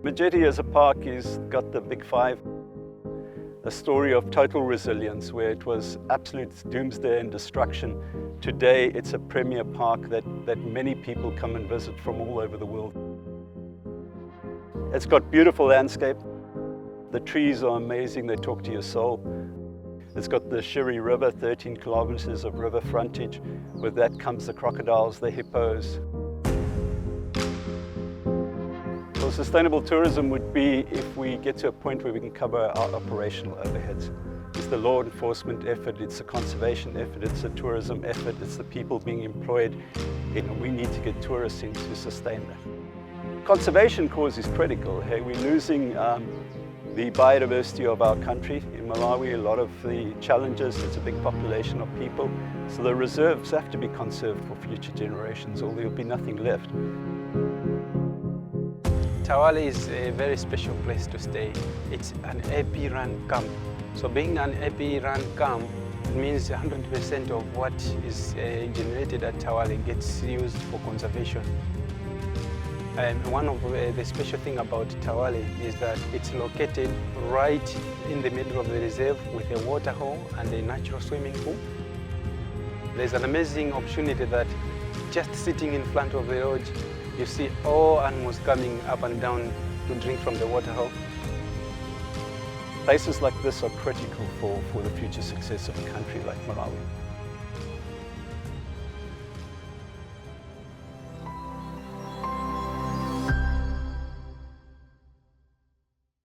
Majete as a park has got the big five. A story of total resilience where it was absolute doomsday and destruction. Today it's a premier park that many people come and visit from all over the world. It's got beautiful landscape. The trees are amazing, they talk to your soul. It's got the Shire River, 13 kilometers of river frontage. With that comes the crocodiles, the hippos. Well, sustainable tourism would be if we get to a point where we can cover our operational overheads. It's the law enforcement effort, it's the conservation effort, it's the tourism effort, it's the people being employed. We need to get tourists in to sustain that. Conservation cause is critical. Hey, we're losing the biodiversity of our country. In Malawi, a lot of the challenges, it's a big population of people. So the reserves have to be conserved for future generations or there'll be nothing left. Thawale is a very special place to stay. It's an AP-run camp. So being an AP-run camp means 100% of what is generated at Thawale gets used for conservation. One of the special things about Thawale is that it's located right in the middle of the reserve with a waterhole and a natural swimming pool. There's an amazing opportunity that just sitting in front of the lodge, you see all animals coming up and down to drink from the waterhole. Places like this are critical for the future success of a country like Malawi.